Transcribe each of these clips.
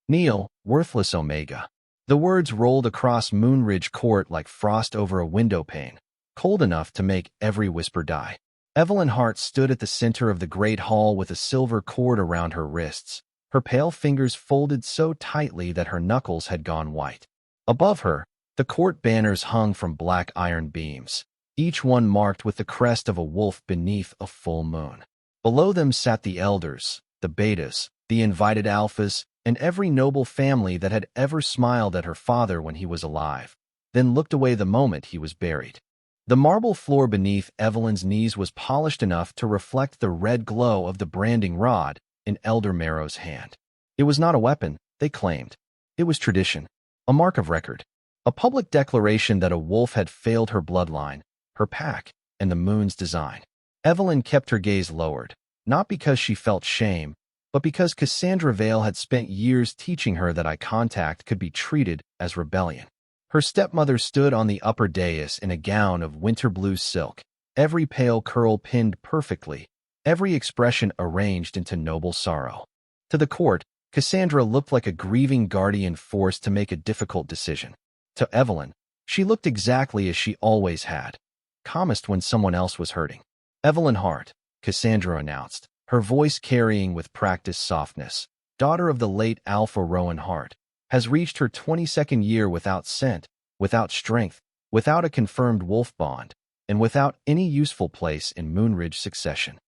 Kneel, worthless Omega. The words rolled across Moonridge Court like frost over a window pane, cold enough to make every whisper die. Evelyn Hart stood at the center of the great hall with a silver cord around her wrists, her pale fingers folded so tightly that her knuckles had gone white. Above her, the court banners hung from black iron beams, each one marked with the crest of a wolf beneath a full moon. Below them sat the elders, the betas, the invited alphas, and every noble family that had ever smiled at her father when he was alive, then looked away the moment he was buried. The marble floor beneath Evelyn's knees was polished enough to reflect the red glow of the branding rod in Elder Marrow's hand. It was not a weapon, they claimed. It was tradition, a mark of record, a public declaration that a wolf had failed her bloodline, her pack, and the moon's design. Evelyn kept her gaze lowered, not because she felt shame, but because Cassandra Vale had spent years teaching her that eye contact could be treated as rebellion. Her stepmother stood on the upper dais in a gown of winter blue silk, every pale curl pinned perfectly, every expression arranged into noble sorrow. To the court, Cassandra looked like a grieving guardian forced to make a difficult decision. To Evelyn, she looked exactly as she always had, calmest when someone else was hurting. "Evelyn Hart," Cassandra announced, her voice carrying with practiced softness, daughter of the late Alpha Rowan Hart, has reached her 22nd year without scent, without strength, without a confirmed wolf bond, and without any useful place in Moonridge succession.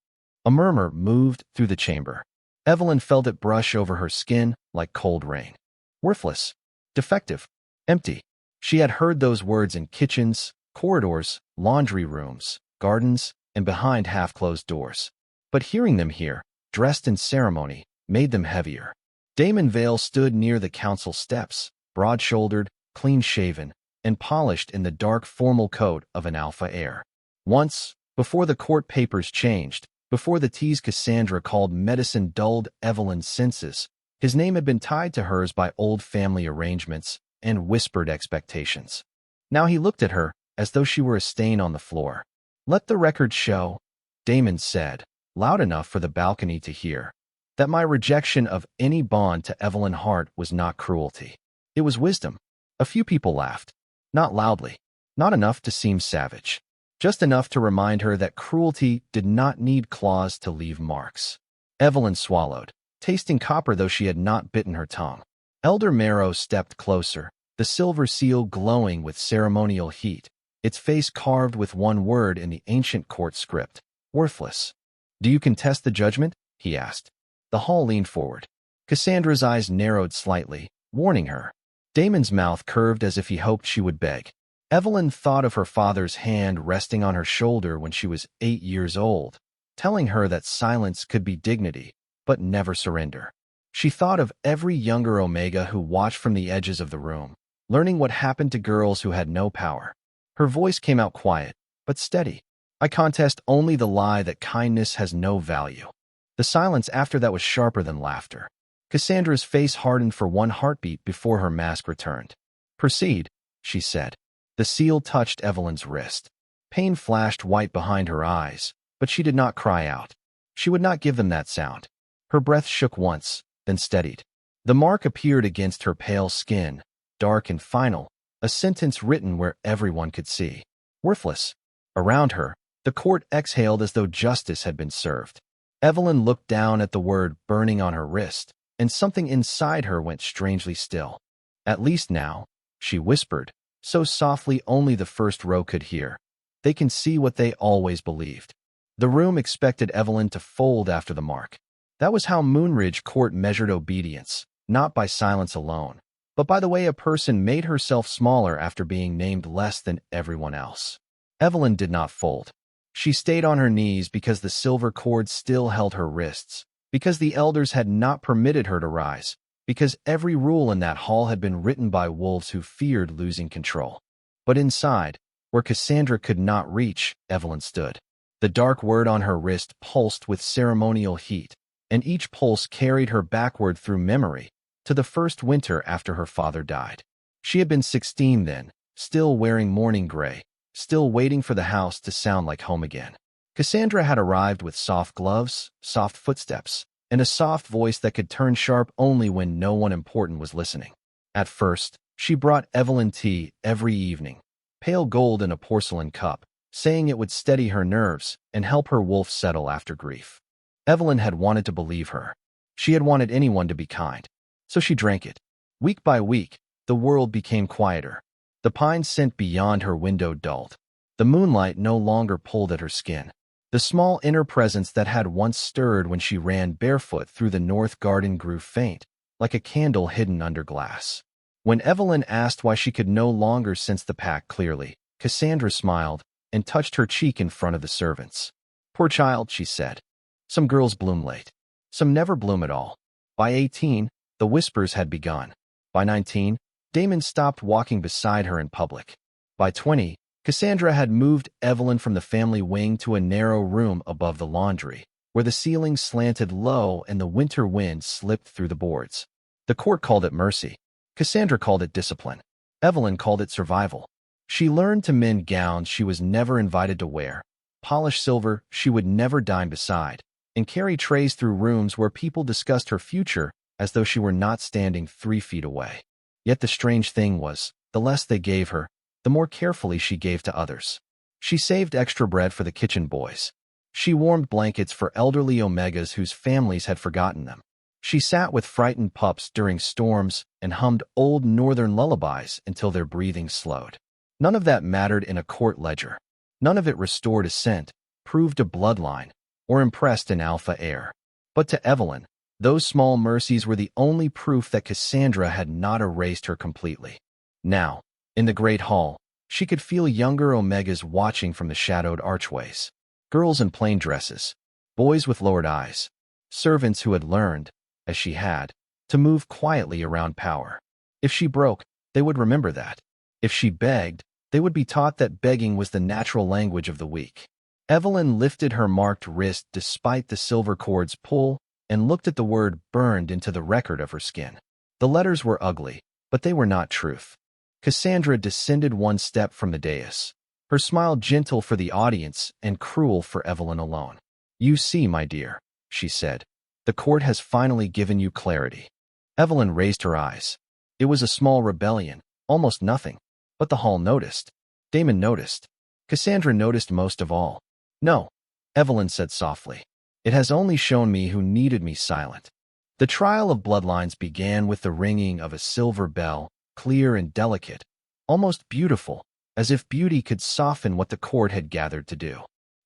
A murmur moved through the chamber. Evelyn felt it brush over her skin like cold rain. Worthless, defective, empty. She had heard those words in kitchens, corridors, laundry rooms, gardens, and behind half-closed doors. But hearing them here, dressed in ceremony, made them heavier. Damon Vale stood near the council steps, broad-shouldered, clean-shaven, and polished in the dark formal coat of an alpha heir. Once, before the court papers changed, before the teas Cassandra called medicine dulled Evelyn's senses, his name had been tied to hers by old family arrangements and whispered expectations. Now he looked at her as though she were a stain on the floor. "Let the record show," Damon said, loud enough for the balcony to hear, "that my rejection of any bond to Evelyn Hart was not cruelty. It was wisdom." A few people laughed. Not loudly, not enough to seem savage, just enough to remind her that cruelty did not need claws to leave marks. Evelyn swallowed, tasting copper though she had not bitten her tongue. Elder Marrow stepped closer, the silver seal glowing with ceremonial heat, its face carved with one word in the ancient court script, "Worthless." "Do you contest the judgment?" he asked. The hall leaned forward. Cassandra's eyes narrowed slightly, warning her. Damon's mouth curved as if he hoped she would beg. Evelyn thought of her father's hand resting on her shoulder when she was 8 years old, telling her that silence could be dignity, but never surrender. She thought of every younger Omega who watched from the edges of the room, learning what happened to girls who had no power. Her voice came out quiet, but steady. "I contest only the lie that kindness has no value." The silence after that was sharper than laughter. Cassandra's face hardened for one heartbeat before her mask returned. "Proceed," she said. The seal touched Evelyn's wrist. Pain flashed white behind her eyes, but she did not cry out. She would not give them that sound. Her breath shook once, then steadied. The mark appeared against her pale skin, dark and final, a sentence written where everyone could see. "Worthless." Around her, the court exhaled as though justice had been served. Evelyn looked down at the word burning on her wrist, and something inside her went strangely still. "At least now," she whispered, so softly only the first row could hear, "they can see what they always believed." The room expected Evelyn to fold after the mark. That was how Moonridge Court measured obedience, not by silence alone, but by the way a person made herself smaller after being named less than everyone else. Evelyn did not fold. She stayed on her knees because the silver cord still held her wrists, because the elders had not permitted her to rise, because every rule in that hall had been written by wolves who feared losing control. But inside, where Cassandra could not reach, Evelyn stood. The dark word on her wrist pulsed with ceremonial heat, and each pulse carried her backward through memory, to the first winter after her father died. She had been 16 then, still wearing mourning gray, still waiting for the house to sound like home again. Cassandra had arrived with soft gloves, soft footsteps, and a soft voice that could turn sharp only when no one important was listening. At first, she brought Evelyn tea every evening, pale gold in a porcelain cup, saying it would steady her nerves and help her wolf settle after grief. Evelyn had wanted to believe her. She had wanted anyone to be kind, so she drank it. Week by week, the world became quieter. The pine scent beyond her window dulled. The moonlight no longer pulled at her skin. The small inner presence that had once stirred when she ran barefoot through the north garden grew faint, like a candle hidden under glass. When Evelyn asked why she could no longer sense the pack clearly, Cassandra smiled and touched her cheek in front of the servants. "Poor child," she said. "Some girls bloom late. Some never bloom at all." By 18, the whispers had begun. By 19, Damon stopped walking beside her in public. By 20, Cassandra had moved Evelyn from the family wing to a narrow room above the laundry, where the ceiling slanted low and the winter wind slipped through the boards. The court called it mercy. Cassandra called it discipline. Evelyn called it survival. She learned to mend gowns she was never invited to wear, polish silver she would never dine beside, and carry trays through rooms where people discussed her future as though she were not standing 3 feet away. Yet the strange thing was, the less they gave her, the more carefully she gave to others. She saved extra bread for the kitchen boys. She warmed blankets for elderly Omegas whose families had forgotten them. She sat with frightened pups during storms and hummed old northern lullabies until their breathing slowed. None of that mattered in a court ledger. None of it restored a scent, proved a bloodline, or impressed an alpha heir. But to Evelyn, those small mercies were the only proof that Cassandra had not erased her completely. Now, in the great hall, she could feel younger Omegas watching from the shadowed archways. Girls in plain dresses, boys with lowered eyes, servants who had learned, as she had, to move quietly around power. If she broke, they would remember that. If she begged, they would be taught that begging was the natural language of the weak. Evelyn lifted her marked wrist despite the silver cord's pull and looked at the word burned into the record of her skin. The letters were ugly, but they were not truth. Cassandra descended one step from the dais, her smile gentle for the audience and cruel for Evelyn alone. "You see, my dear," she said, "the court has finally given you clarity." Evelyn raised her eyes. It was a small rebellion, almost nothing, but the hall noticed. Damon noticed. Cassandra noticed most of all. "No," Evelyn said softly. "It has only shown me who needed me silent." The trial of bloodlines began with the ringing of a silver bell, clear and delicate, almost beautiful, as if beauty could soften what the court had gathered to do.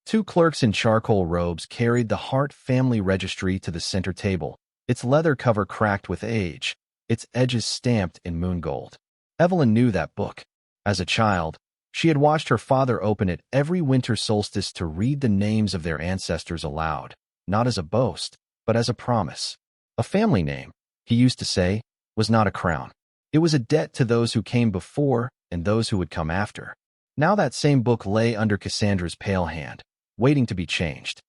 2 clerks in charcoal robes carried the Hart family registry to the center table, its leather cover cracked with age, its edges stamped in moon gold. Evelyn knew that book. As a child, she had watched her father open it every winter solstice to read the names of their ancestors aloud, not as a boast, but as a promise. A family name, he used to say, was not a crown. It was a debt to those who came before and those who would come after. Now that same book lay under Cassandra's pale hand, waiting to be changed.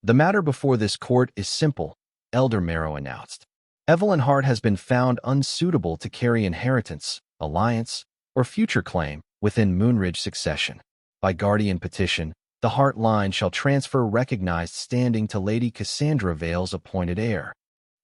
"The matter before this court is simple," Elder Marrow announced. "Evelyn Hart has been found unsuitable to carry inheritance, alliance, or future claim within Moonridge succession. By guardian petition, the Hart line shall transfer recognized standing to Lady Cassandra Vale's appointed heir."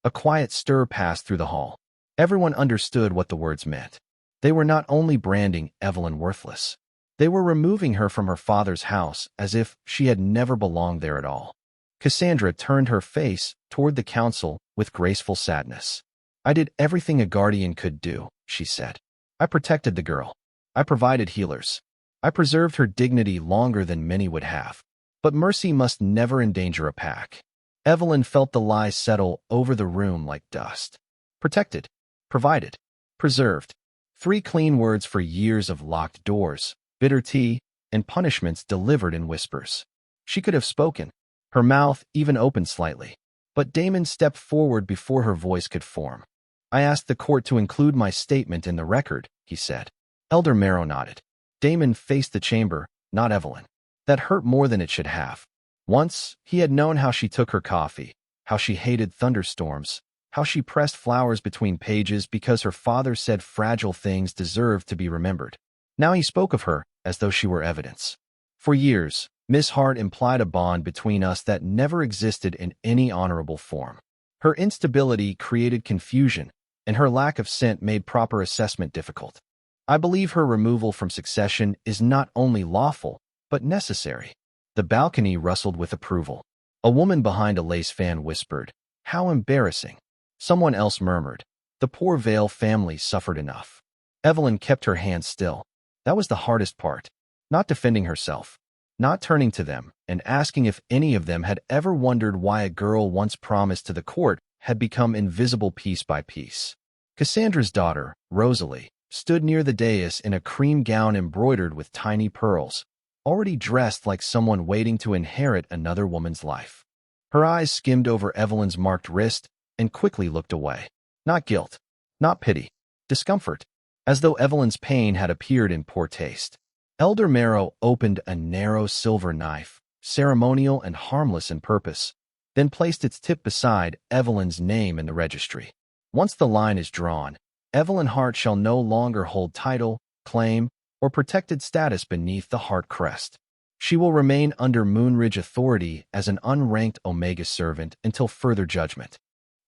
A quiet stir passed through the hall. Everyone understood what the words meant. They were not only branding Evelyn worthless. They were removing her from her father's house as if she had never belonged there at all. Cassandra turned her face toward the council with graceful sadness. "I did everything a guardian could do," she said. "I protected the girl. I provided healers. I preserved her dignity longer than many would have. But mercy must never endanger a pack." Evelyn felt the lies settle over the room like dust. Protected, provided, preserved. 3 clean words for years of locked doors, bitter tea, and punishments delivered in whispers. She could have spoken, her mouth even opened slightly. But Damon stepped forward before her voice could form. "I asked the court to include my statement in the record," he said. Elder Marrow nodded. Damon faced the chamber, not Evelyn. That hurt more than it should have. Once, he had known how she took her coffee, how she hated thunderstorms, how she pressed flowers between pages because her father said fragile things deserved to be remembered. Now he spoke of her as though she were evidence. "For years, Miss Hart implied a bond between us that never existed in any honorable form. Her instability created confusion, and her lack of scent made proper assessment difficult. I believe her removal from succession is not only lawful, but necessary. The balcony rustled with approval. A woman behind a lace fan whispered, "How embarrassing." Someone else murmured, "The poor Vale family suffered enough." Evelyn kept her hands still. That was the hardest part. Not defending herself, not turning to them and asking if any of them had ever wondered why a girl once promised to the court had become invisible piece by piece. Cassandra's daughter, Rosalie, stood near the dais in a cream gown embroidered with tiny pearls, already dressed like someone waiting to inherit another woman's life. Her eyes skimmed over Evelyn's marked wrist and quickly looked away. Not guilt, not pity, discomfort, as though Evelyn's pain had appeared in poor taste. Elder Marrow opened a narrow silver knife, ceremonial and harmless in purpose, then placed its tip beside Evelyn's name in the registry. Once the line is drawn, Evelyn Hart shall no longer hold title, claim, or protected status beneath the Hart crest. She will remain under Moonridge authority as an unranked Omega servant until further judgment.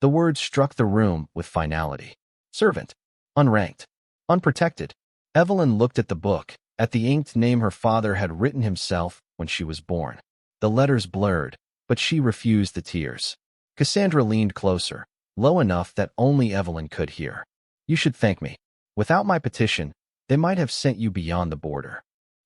The words struck the room with finality. Servant. Unranked. Unprotected. Evelyn looked at the book, at the inked name her father had written himself when she was born. The letters blurred, but she refused the tears. Cassandra leaned closer, low enough that only Evelyn could hear. "You should thank me. Without my petition, they might have sent you beyond the border."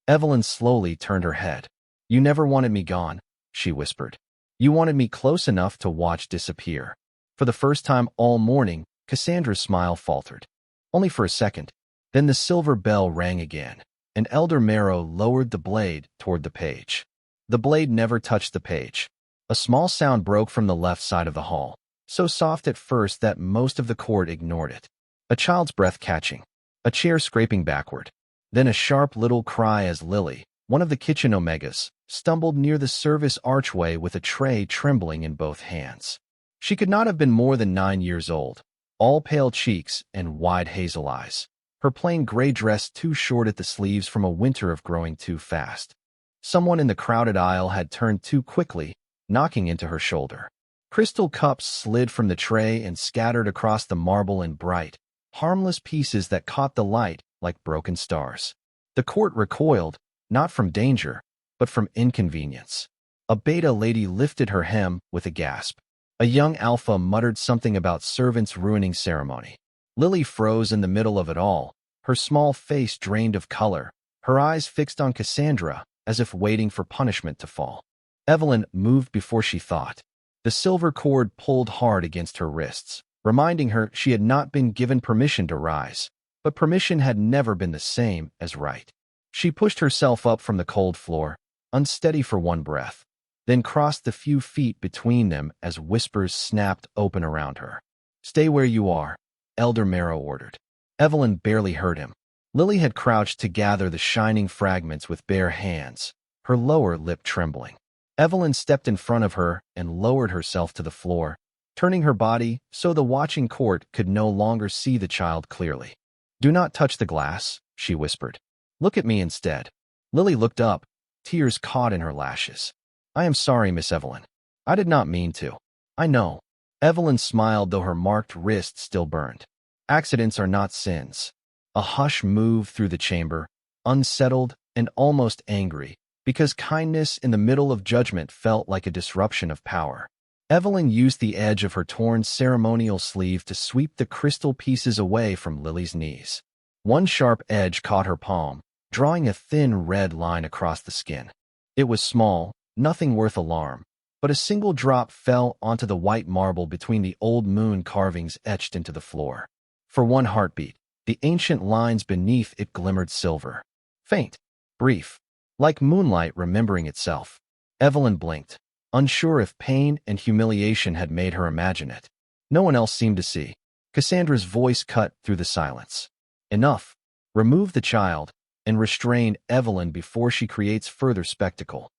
Evelyn slowly turned her head. "You never wanted me gone," she whispered. "You wanted me close enough to watch disappear." For the first time all morning, Cassandra's smile faltered. Only for a second. Then the silver bell rang again, and Elder Marrow lowered the blade toward the page. The blade never touched the page. A small sound broke from the left side of the hall, so soft at first that most of the court ignored it. A child's breath catching, a chair scraping backward. Then a sharp little cry as Lily, one of the kitchen Omegas, stumbled near the service archway with a tray trembling in both hands. She could not have been more than 9 years old, all pale cheeks and wide hazel eyes. Her plain gray dress too short at the sleeves from a winter of growing too fast. Someone in the crowded aisle had turned too quickly, knocking into her shoulder. Crystal cups slid from the tray and scattered across the marble in bright, harmless pieces that caught the light like broken stars. The court recoiled, not from danger, but from inconvenience. A beta lady lifted her hem with a gasp. A young alpha muttered something about servants ruining ceremony. Lily froze in the middle of it all, her small face drained of color, her eyes fixed on Cassandra as if waiting for punishment to fall. Evelyn moved before she thought. The silver cord pulled hard against her wrists, reminding her she had not been given permission to rise, but permission had never been the same as right. She pushed herself up from the cold floor, unsteady for one breath, then crossed the few feet between them as whispers snapped open around her. "Stay where you are," Elder Marrow ordered. Evelyn barely heard him. Lily had crouched to gather the shining fragments with bare hands, her lower lip trembling. Evelyn stepped in front of her and lowered herself to the floor, turning her body so the watching court could no longer see the child clearly. "Do not touch the glass," she whispered. "Look at me instead." Lily looked up, tears caught in her lashes. "I am sorry, Miss Evelyn. I did not mean to." "I know." Evelyn smiled though her marked wrist still burned. "Accidents are not sins." A hush moved through the chamber, unsettled and almost angry, because kindness in the middle of judgment felt like a disruption of power. Evelyn used the edge of her torn ceremonial sleeve to sweep the crystal pieces away from Lily's knees. One sharp edge caught her palm, drawing a thin red line across the skin. It was small, nothing worth alarm, but a single drop fell onto the white marble between the old moon carvings etched into the floor. For one heartbeat, the ancient lines beneath it glimmered silver. Faint, brief, like moonlight remembering itself. Evelyn blinked, unsure if pain and humiliation had made her imagine it. No one else seemed to see. Cassandra's voice cut through the silence. "Enough. Remove the child, and restrain Evelyn before she creates further spectacle."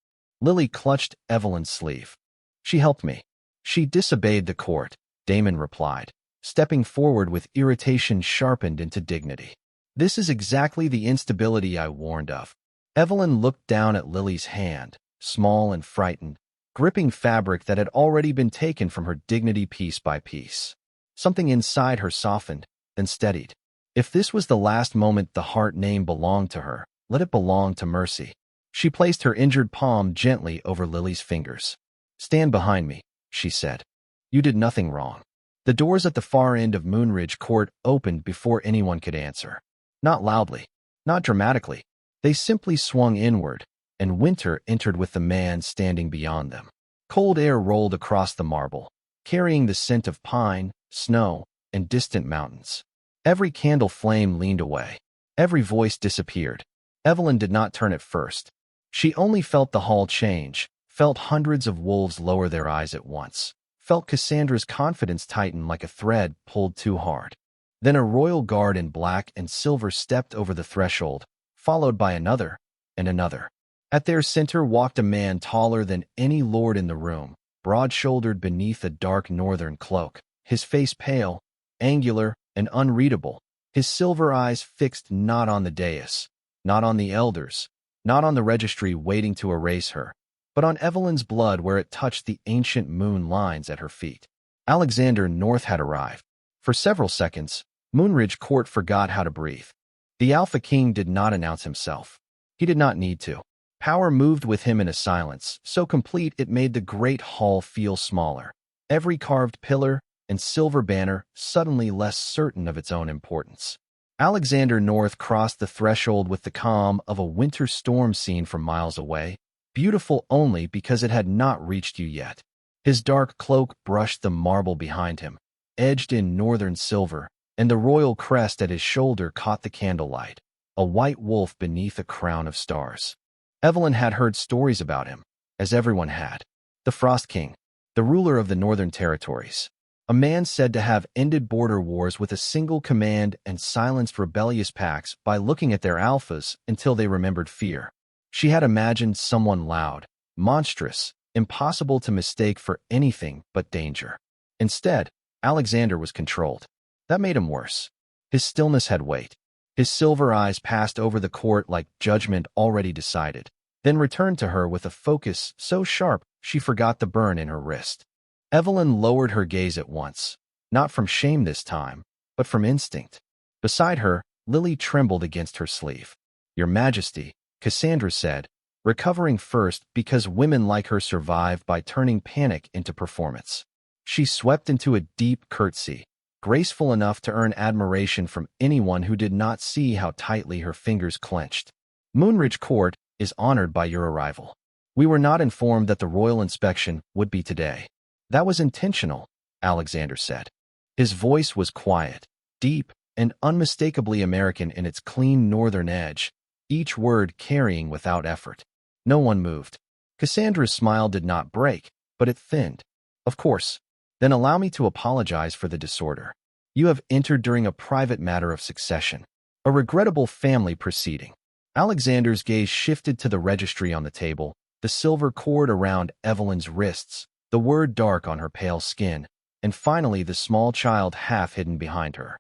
Lily clutched Evelyn's sleeve. "She helped me." "She disobeyed the court," Damon replied, stepping forward with irritation sharpened into dignity. "This is exactly the instability I warned of." Evelyn looked down at Lily's hand, small and frightened, gripping fabric that had already been taken from her dignity piece by piece. Something inside her softened, then steadied. If this was the last moment the heart name belonged to her, let it belong to Mercy. She placed her injured palm gently over Lily's fingers. "Stand behind me," she said. "You did nothing wrong." The doors at the far end of Moonridge Court opened before anyone could answer. Not loudly, not dramatically. They simply swung inward, and winter entered with the man standing beyond them. Cold air rolled across the marble, carrying the scent of pine, snow, and distant mountains. Every candle flame leaned away. Every voice disappeared. Evelyn did not turn at first. She only felt the hall change, felt hundreds of wolves lower their eyes at once, felt Cassandra's confidence tighten like a thread pulled too hard. Then a royal guard in black and silver stepped over the threshold, followed by another and another. At their center walked a man taller than any lord in the room, broad-shouldered beneath a dark northern cloak, his face pale, angular, and unreadable, his silver eyes fixed not on the dais, not on the elders, not on the registry waiting to erase her, but on Evelyn's blood where it touched the ancient moon lines at her feet. Alexander North had arrived. For several seconds, Moonridge Court forgot how to breathe. The Alpha King did not announce himself. He did not need to. Power moved with him in a silence, so complete it made the great hall feel smaller. Every carved pillar and silver banner suddenly less certain of its own importance. Alexander North crossed the threshold with the calm of a winter storm seen from miles away, beautiful only because it had not reached you yet. His dark cloak brushed the marble behind him, edged in northern silver, and the royal crest at his shoulder caught the candlelight, a white wolf beneath a crown of stars. Evelyn had heard stories about him, as everyone had. The Frost King, the ruler of the Northern Territories. A man said to have ended border wars with a single command and silenced rebellious packs by looking at their alphas until they remembered fear. She had imagined someone loud, monstrous, impossible to mistake for anything but danger. Instead, Alexander was controlled. That made him worse. His stillness had weight. His silver eyes passed over the court like judgment already decided, then returned to her with a focus so sharp she forgot the burn in her wrist. Evelyn lowered her gaze at once, not from shame this time, but from instinct. Beside her, Lily trembled against her sleeve. "Your Majesty," Cassandra said, recovering first because women like her survive by turning panic into performance. She swept into a deep curtsy, graceful enough to earn admiration from anyone who did not see how tightly her fingers clenched. "Moonridge Court is honored by your arrival. We were not informed that the royal inspection would be today." "That was intentional," Alexander said. His voice was quiet, deep, and unmistakably American in its clean northern edge, each word carrying without effort. No one moved. Cassandra's smile did not break, but it thinned. "Of course. Then allow me to apologize for the disorder. You have entered during a private matter of succession, a regrettable family proceeding." Alexander's gaze shifted to the registry on the table, the silver cord around Evelyn's wrists, the word dark on her pale skin, and finally the small child half hidden behind her.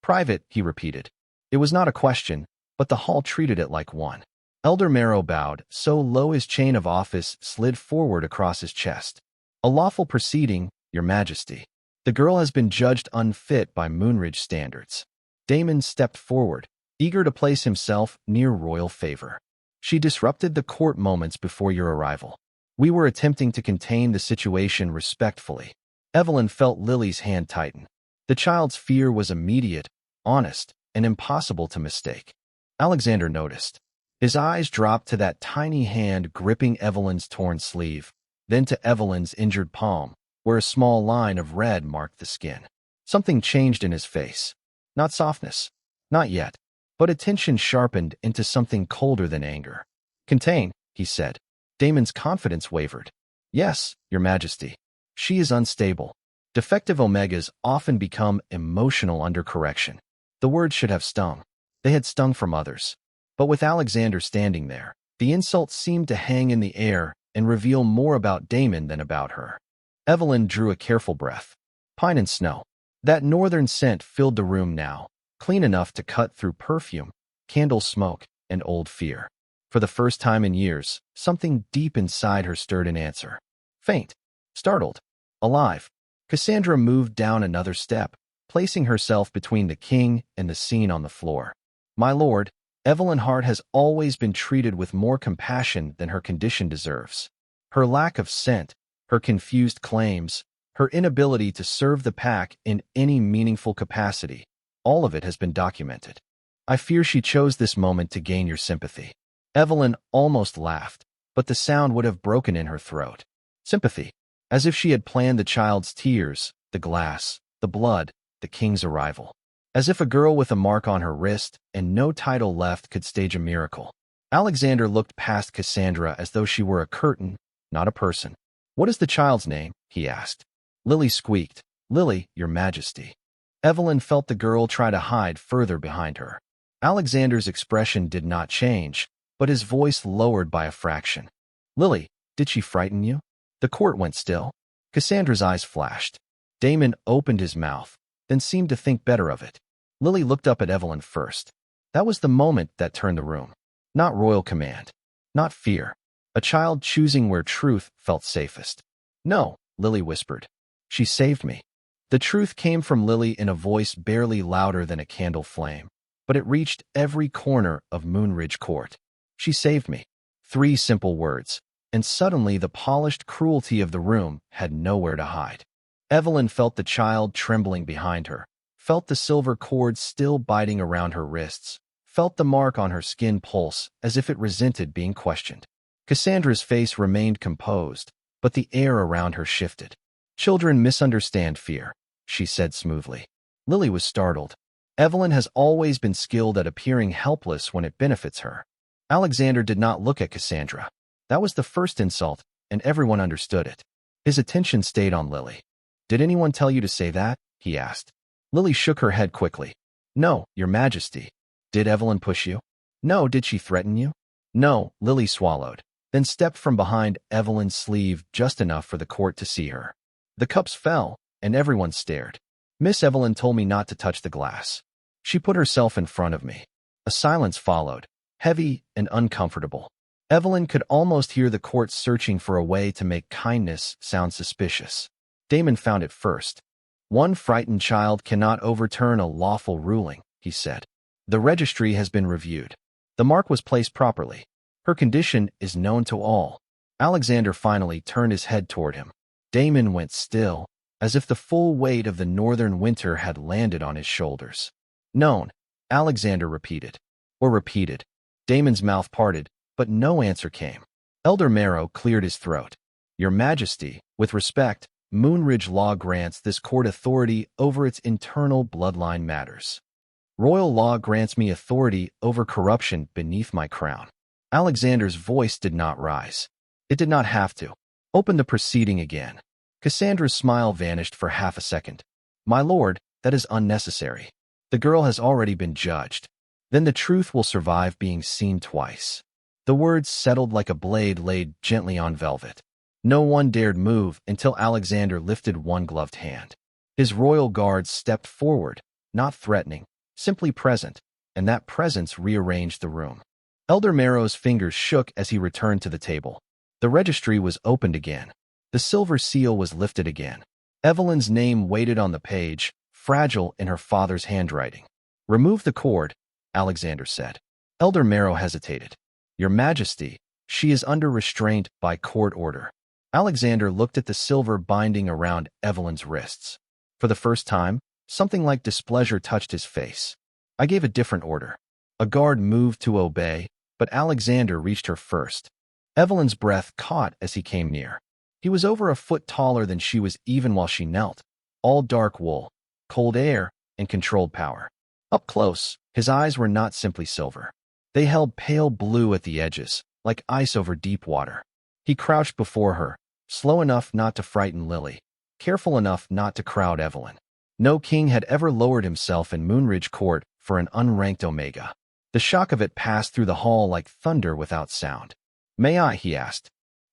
"Private," he repeated. It was not a question, but the hall treated it like one. Elder Marrow bowed, so low his chain of office slid forward across his chest. "A lawful proceeding, Your Majesty. The girl has been judged unfit by Moonridge standards." Damon stepped forward, eager to place himself near royal favor. "She disrupted the court moments before your arrival. We were attempting to contain the situation respectfully." Evelyn felt Lily's hand tighten. The child's fear was immediate, honest, and impossible to mistake. Alexander noticed. His eyes dropped to that tiny hand gripping Evelyn's torn sleeve, then to Evelyn's injured palm, where a small line of red marked the skin. Something changed in his face. Not softness. Not yet. But attention sharpened into something colder than anger. "Contain," he said. Damon's confidence wavered. "Yes, Your Majesty. She is unstable. Defective Omegas often become emotional under correction." The words should have stung. They had stung from others. But with Alexander standing there, the insult seemed to hang in the air and reveal more about Damon than about her. Evelyn drew a careful breath. Pine and snow. That northern scent filled the room now, clean enough to cut through perfume, candle smoke, and old fear. For the first time in years, something deep inside her stirred in answer. Faint. Startled. Alive. Cassandra moved down another step, placing herself between the king and the scene on the floor. My lord, Evelyn Hart has always been treated with more compassion than her condition deserves. Her lack of scent, her confused claims, her inability to serve the pack in any meaningful capacity, all of it has been documented. I fear she chose this moment to gain your sympathy. Evelyn almost laughed, but the sound would have broken in her throat. Sympathy. As if she had planned the child's tears, the glass, the blood, the king's arrival. As if a girl with a mark on her wrist and no title left could stage a miracle. Alexander looked past Cassandra as though she were a curtain, not a person. What is the child's name? He asked. Lily squeaked. Lily, your majesty. Evelyn felt the girl try to hide further behind her. Alexander's expression did not change, but his voice lowered by a fraction. Lily, did she frighten you? The court went still. Cassandra's eyes flashed. Damon opened his mouth, then seemed to think better of it. Lily looked up at Evelyn first. That was the moment that turned the room. Not royal command. Not fear. A child choosing where truth felt safest. No, Lily whispered. She saved me. The truth came from Lily in a voice barely louder than a candle flame, but it reached every corner of Moonridge Court. She saved me. 3 simple words, and suddenly the polished cruelty of the room had nowhere to hide. Evelyn felt the child trembling behind her, felt the silver cord still biting around her wrists, felt the mark on her skin pulse as if it resented being questioned. Cassandra's face remained composed, but the air around her shifted. Children misunderstand fear, she said smoothly. Lily was startled. Evelyn has always been skilled at appearing helpless when it benefits her. Alexander did not look at Cassandra. That was the first insult, and everyone understood it. His attention stayed on Lily. Did anyone tell you to say that? He asked. Lily shook her head quickly. No, your majesty. Did Evelyn push you? No, did she threaten you? No, Lily swallowed, then stepped from behind Evelyn's sleeve just enough for the court to see her. The cups fell, and everyone stared. Miss Evelyn told me not to touch the glass. She put herself in front of me. A silence followed, heavy and uncomfortable. Evelyn could almost hear the court searching for a way to make kindness sound suspicious. Damon found it first. One frightened child cannot overturn a lawful ruling, he said. The registry has been reviewed. The mark was placed properly. Her condition is known to all. Alexander finally turned his head toward him. Damon went still, as if the full weight of the northern winter had landed on his shoulders. Known, Alexander repeated. Damon's mouth parted, but no answer came. Elder Marrow cleared his throat. Your Majesty, with respect, Moonridge law grants this court authority over its internal bloodline matters. Royal law grants me authority over corruption beneath my crown. Alexander's voice did not rise. It did not have to. Open the proceeding again. Cassandra's smile vanished for half a second. My lord, that is unnecessary. The girl has already been judged. Then the truth will survive being seen twice. The words settled like a blade laid gently on velvet. No one dared move until Alexander lifted one gloved hand. His royal guards stepped forward, not threatening, simply present, and that presence rearranged the room. Elder Marrow's fingers shook as he returned to the table. The registry was opened again. The silver seal was lifted again. Evelyn's name waited on the page, fragile in her father's handwriting. Remove the cord, Alexander said. Elder Marrow hesitated. Your Majesty, she is under restraint by court order. Alexander looked at the silver binding around Evelyn's wrists. For the first time, something like displeasure touched his face. I gave a different order. A guard moved to obey, but Alexander reached her first. Evelyn's breath caught as he came near. He was over a foot taller than she was even while she knelt. All dark wool, cold air, and controlled power. Up close, his eyes were not simply silver. They held pale blue at the edges, like ice over deep water. He crouched before her, slow enough not to frighten Lily, careful enough not to crowd Evelyn. No king had ever lowered himself in Moonridge Court for an unranked Omega. The shock of it passed through the hall like thunder without sound. May I? He asked.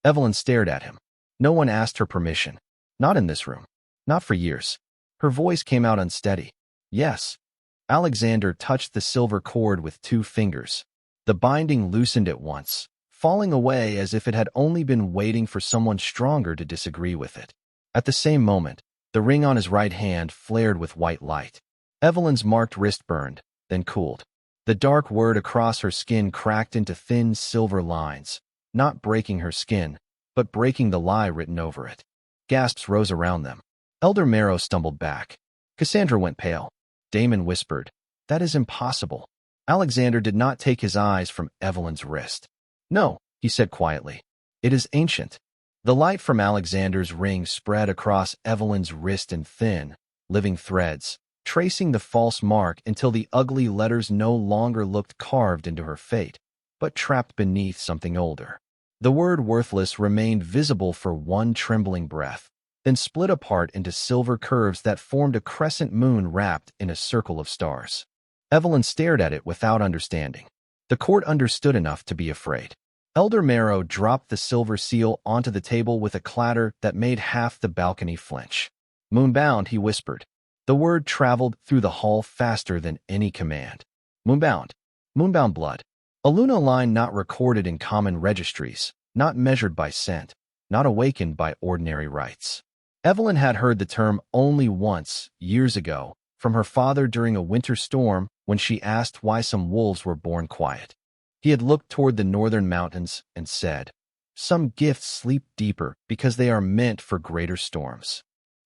Evelyn stared at him. No one asked her permission. Not in this room. Not for years. Her voice came out unsteady. Yes. Alexander touched the silver cord with 2 fingers. The binding loosened at once, falling away as if it had only been waiting for someone stronger to disagree with it. At the same moment, the ring on his right hand flared with white light. Evelyn's marked wrist burned, then cooled. The dark word across her skin cracked into thin silver lines, not breaking her skin, but breaking the lie written over it. Gasps rose around them. Elder Marrow stumbled back. Cassandra went pale. Damon whispered, "That is impossible." Alexander did not take his eyes from Evelyn's wrist. "No," he said quietly. "It is ancient." The light from Alexander's ring spread across Evelyn's wrist in thin, living threads, tracing the false mark until the ugly letters no longer looked carved into her fate, but trapped beneath something older. The word worthless remained visible for one trembling breath, then split apart into silver curves that formed a crescent moon wrapped in a circle of stars. Evelyn stared at it without understanding. The court understood enough to be afraid. Elder Marrow dropped the silver seal onto the table with a clatter that made half the balcony flinch. "Moonbound," he whispered. The word traveled through the hall faster than any command. Moonbound. Moonbound blood. A Luna line not recorded in common registries, not measured by scent, not awakened by ordinary rites. Evelyn had heard the term only once, years ago, from her father during a winter storm when she asked why some wolves were born quiet. He had looked toward the northern mountains and said, "Some gifts sleep deeper because they are meant for greater storms."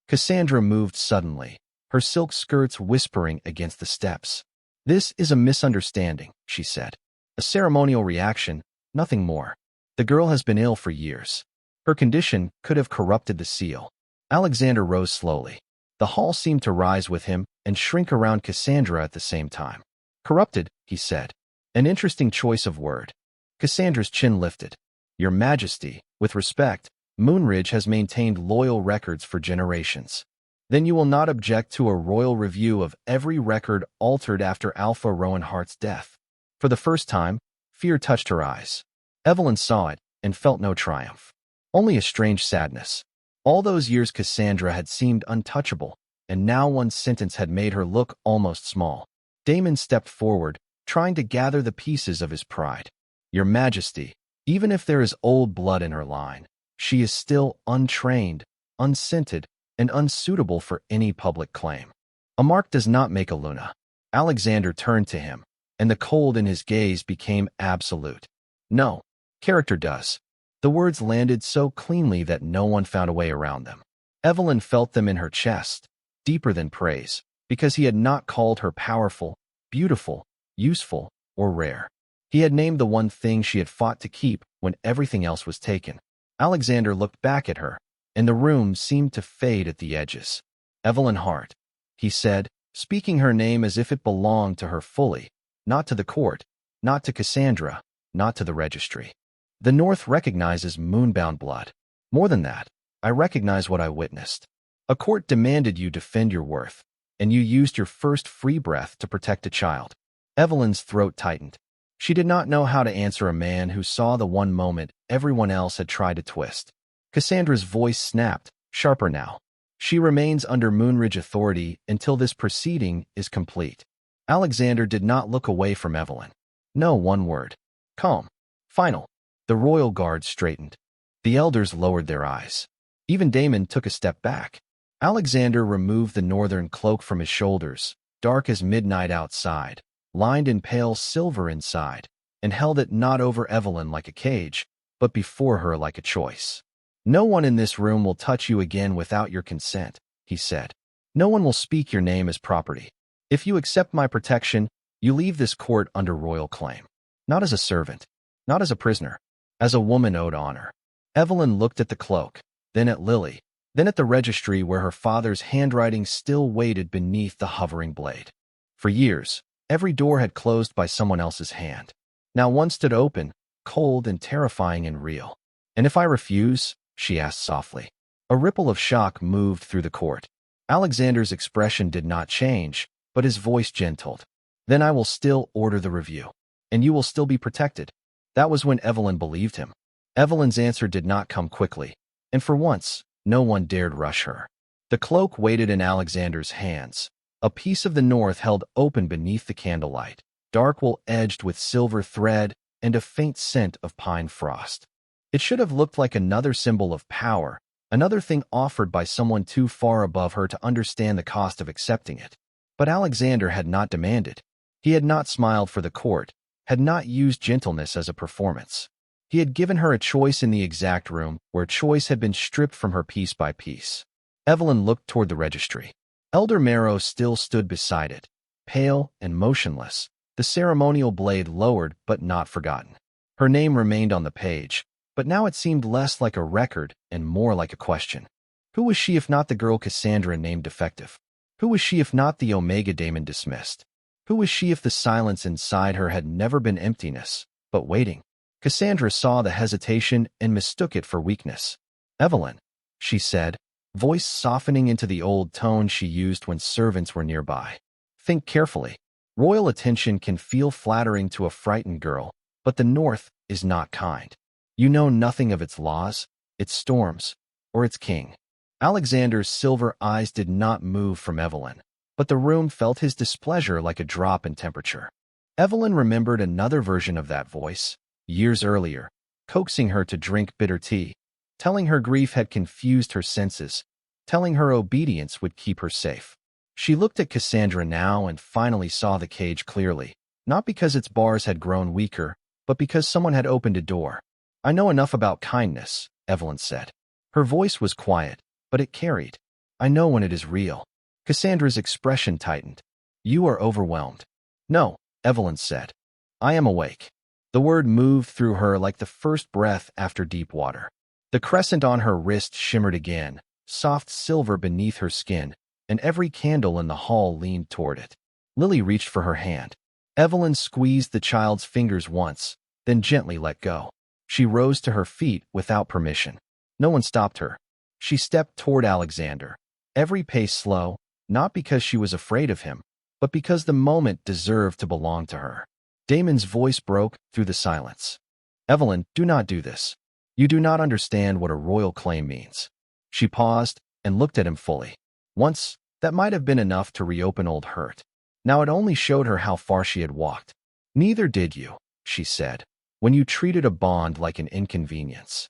Cassandra moved suddenly, her silk skirts whispering against the steps. "This is a misunderstanding," she said. "A ceremonial reaction, nothing more. The girl has been ill for years. Her condition could have corrupted the seal." Alexander rose slowly. The hall seemed to rise with him and shrink around Cassandra at the same time. "Corrupted," he said. An interesting choice of word. Cassandra's chin lifted. "Your Majesty, with respect, Moonridge has maintained loyal records for generations. Then you will not object to a royal review of every record altered after Alpha Rowanhart's death." For the first time, fear touched her eyes. Evelyn saw it and felt no triumph. Only a strange sadness. All those years Cassandra had seemed untouchable, and now one sentence had made her look almost small. Damon stepped forward, trying to gather the pieces of his pride. "Your Majesty, even if there is old blood in her line, she is still untrained, unscented, and unsuitable for any public claim. A mark does not make a Luna." Alexander turned to him, and the cold in his gaze became absolute. "No, character does." The words landed so cleanly that no one found a way around them. Evelyn felt them in her chest, deeper than praise, because he had not called her powerful, beautiful, useful, or rare. He had named the one thing she had fought to keep when everything else was taken. Alexander looked back at her, and the room seemed to fade at the edges. "Evelyn Hart," he said, speaking her name as if it belonged to her fully, not to the court, not to Cassandra, not to the registry. "The North recognizes moonbound blood. More than that, I recognize what I witnessed. A court demanded you defend your worth, and you used your first free breath to protect a child." Evelyn's throat tightened. She did not know how to answer a man who saw the one moment everyone else had tried to twist. Cassandra's voice snapped, sharper now. "She remains under Moonridge authority until this proceeding is complete." Alexander did not look away from Evelyn. "No, one word. Calm. Final." The royal guard straightened. The elders lowered their eyes. Even Damon took a step back. Alexander removed the northern cloak from his shoulders, dark as midnight outside, lined in pale silver inside, and held it not over Evelyn like a cage, but before her like a choice. "No one in this room will touch you again without your consent," he said. "No one will speak your name as property. If you accept my protection, you leave this court under royal claim. Not as a servant, not as a prisoner, as a woman owed honor." Evelyn looked at the cloak, then at Lily, then at the registry where her father's handwriting still waited beneath the hovering blade. For years, every door had closed by someone else's hand. Now one stood open, cold and terrifying and real. "And if I refuse?" she asked softly. A ripple of shock moved through the court. Alexander's expression did not change, but his voice gentled. "Then I will still order the review, and you will still be protected." That was when Evelyn believed him. Evelyn's answer did not come quickly, and for once, no one dared rush her. The cloak waited in Alexander's hands, a piece of the north held open beneath the candlelight, dark wool edged with silver thread and a faint scent of pine frost. It should have looked like another symbol of power, another thing offered by someone too far above her to understand the cost of accepting it. But Alexander had not demanded. He had not smiled for the court, had not used gentleness as a performance. He had given her a choice in the exact room where choice had been stripped from her piece by piece. Evelyn looked toward the registry. Elder Marrow still stood beside it, pale and motionless, the ceremonial blade lowered but not forgotten. Her name remained on the page, but now it seemed less like a record and more like a question. Who was she if not the girl Cassandra named defective? Who was she if not the Omega Daemon dismissed? Who was she if the silence inside her had never been emptiness, but waiting? Cassandra saw the hesitation and mistook it for weakness. "Evelyn," she said, voice softening into the old tone she used when servants were nearby. "Think carefully. Royal attention can feel flattering to a frightened girl, but the North is not kind. You know nothing of its laws, its storms, or its king." Alexander's silver eyes did not move from Evelyn, but the room felt his displeasure like a drop in temperature. Evelyn remembered another version of that voice, years earlier, coaxing her to drink bitter tea, telling her grief had confused her senses, telling her obedience would keep her safe. She looked at Cassandra now and finally saw the cage clearly, not because its bars had grown weaker, but because someone had opened a door. "I know enough about kindness," Evelyn said. Her voice was quiet, but it carried. "I know when it is real." Cassandra's expression tightened. "You are overwhelmed." "No," Evelyn said. "I am awake." The word moved through her like the first breath after deep water. The crescent on her wrist shimmered again, soft silver beneath her skin, and every candle in the hall leaned toward it. Lily reached for her hand. Evelyn squeezed the child's fingers once, then gently let go. She rose to her feet without permission. No one stopped her. She stepped toward Alexander, every pace slow, not because she was afraid of him, but because the moment deserved to belong to her. Daemon's voice broke through the silence. "Evelyn, do not do this. You do not understand what a royal claim means." She paused and looked at him fully. Once, that might have been enough to reopen old hurt. Now it only showed her how far she had walked. "Neither did you," she said, "when you treated a bond like an inconvenience."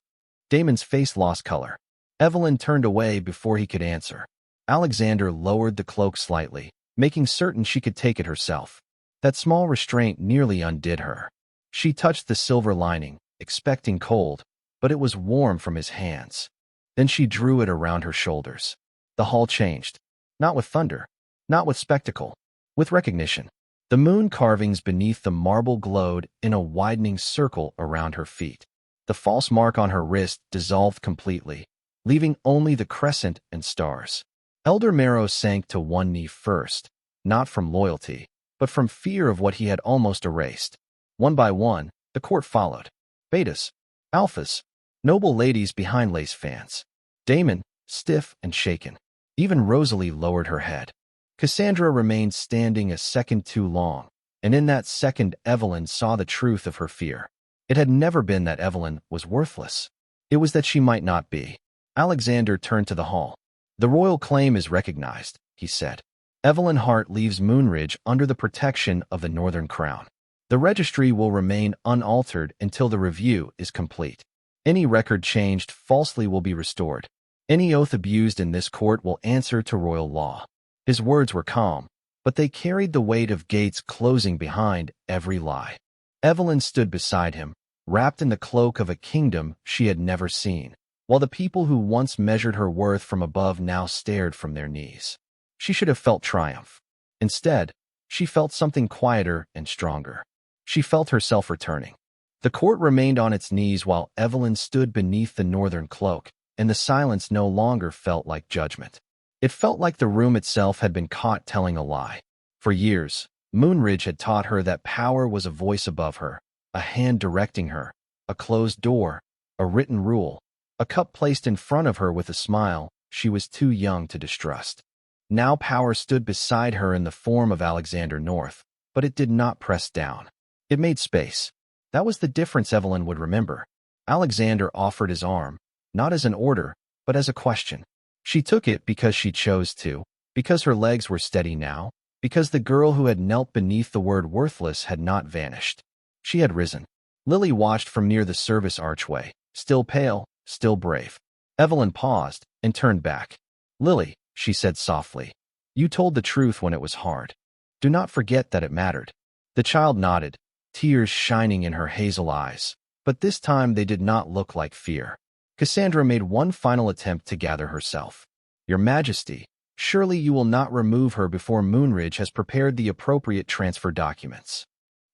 Daemon's face lost color. Evelyn turned away before he could answer. Alexander lowered the cloak slightly, making certain she could take it herself. That small restraint nearly undid her. She touched the silver lining, expecting cold, but it was warm from his hands. Then she drew it around her shoulders. The hall changed. Not with thunder, not with spectacle, with recognition. The moon carvings beneath the marble glowed in a widening circle around her feet. The false mark on her wrist dissolved completely, leaving only the crescent and stars. Elder Marrow sank to one knee first, not from loyalty, but from fear of what he had almost erased. One by one, the court followed. Betas, alphas, noble ladies behind lace fans. Daemon, stiff and shaken. Even Rosalie lowered her head. Cassandra remained standing a second too long, and in that second Evelyn saw the truth of her fear. It had never been that Evelyn was worthless. It was that she might not be. Alexander turned to the hall. "The royal claim is recognized," he said. "Evelyn Hart leaves Moonridge under the protection of the Northern Crown. The registry will remain unaltered until the review is complete. Any record changed falsely will be restored. Any oath abused in this court will answer to royal law." His words were calm, but they carried the weight of gates closing behind every lie. Evelyn stood beside him, wrapped in the cloak of a kingdom she had never seen, while the people who once measured her worth from above now stared from their knees. She should have felt triumph. Instead, she felt something quieter and stronger. She felt herself returning. The court remained on its knees while Evelyn stood beneath the northern cloak, and the silence no longer felt like judgment. It felt like the room itself had been caught telling a lie. For years, Moonridge had taught her that power was a voice above her, a hand directing her, a closed door, a written rule, a cup placed in front of her with a smile she was too young to distrust. Now power stood beside her in the form of Alexander North, but it did not press down. It made space. That was the difference Evelyn would remember. Alexander offered his arm, not as an order, but as a question. She took it because she chose to, because her legs were steady now, because the girl who had knelt beneath the word worthless had not vanished. She had risen. Lily watched from near the service archway, still pale, still brave. Evelyn paused and turned back. "Lily," she said softly, "you told the truth when it was hard. Do not forget that it mattered." The child nodded, tears shining in her hazel eyes. But this time they did not look like fear. Cassandra made one final attempt to gather herself. "Your Majesty, surely you will not remove her before Moonridge has prepared the appropriate transfer documents."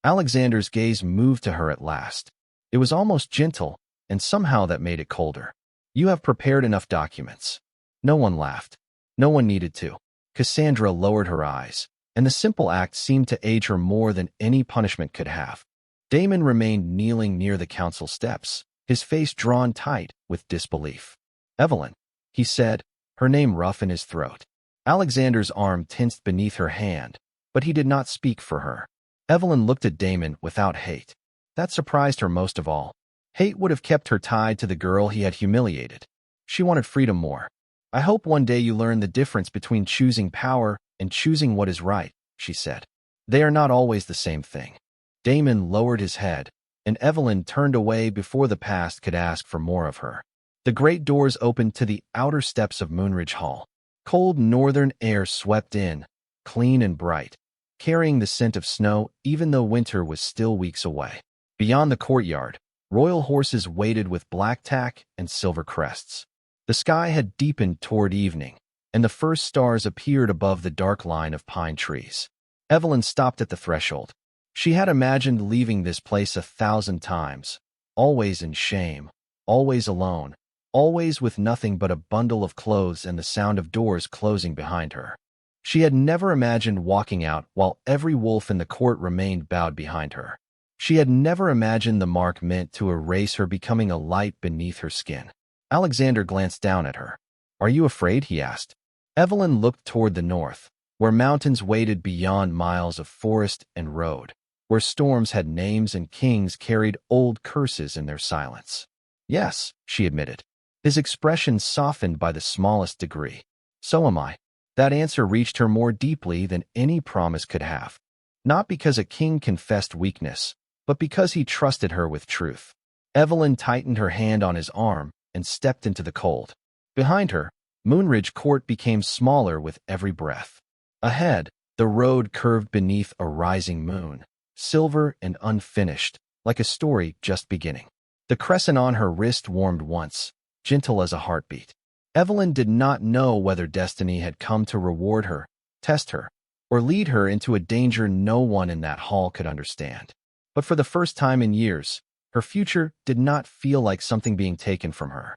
Alexander's gaze moved to her at last. It was almost gentle, and somehow that made it colder. "You have prepared enough documents." No one laughed. No one needed to. Cassandra lowered her eyes, and the simple act seemed to age her more than any punishment could have. Damon remained kneeling near the council steps, his face drawn tight with disbelief. "Evelyn," he said, her name rough in his throat. Alexander's arm tensed beneath her hand, but he did not speak for her. Evelyn looked at Damon without hate. That surprised her most of all. Hate would have kept her tied to the girl he had humiliated. She wanted freedom more. "I hope one day you learn the difference between choosing power and choosing what is right," she said. "They are not always the same thing." Damon lowered his head, and Evelyn turned away before the past could ask for more of her. The great doors opened to the outer steps of Moonridge Hall. Cold northern air swept in, clean and bright, carrying the scent of snow even though winter was still weeks away. Beyond the courtyard, royal horses waited with black tack and silver crests. The sky had deepened toward evening, and the first stars appeared above the dark line of pine trees. Evelyn stopped at the threshold. She had imagined leaving this place 1,000 times, always in shame, always alone, always with nothing but a bundle of clothes and the sound of doors closing behind her. She had never imagined walking out while every wolf in the court remained bowed behind her. She had never imagined the mark meant to erase her becoming a light beneath her skin. Alexander glanced down at her. "Are you afraid?" he asked. Evelyn looked toward the north, where mountains waited beyond miles of forest and road, where storms had names and kings carried old curses in their silence. "Yes," she admitted, his expression softened by the smallest degree. "So am I." That answer reached her more deeply than any promise could have. Not because a king confessed weakness, but because he trusted her with truth. Evelyn tightened her hand on his arm and stepped into the cold. Behind her, Moonridge Court became smaller with every breath. Ahead, the road curved beneath a rising moon, silver and unfinished, like a story just beginning. The crescent on her wrist warmed once, gentle as a heartbeat. Evelyn did not know whether destiny had come to reward her, test her, or lead her into a danger no one in that hall could understand. But for the first time in years, her future did not feel like something being taken from her.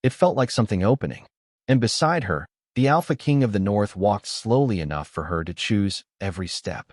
It felt like something opening. And beside her, the Alpha King of the North walked slowly enough for her to choose every step.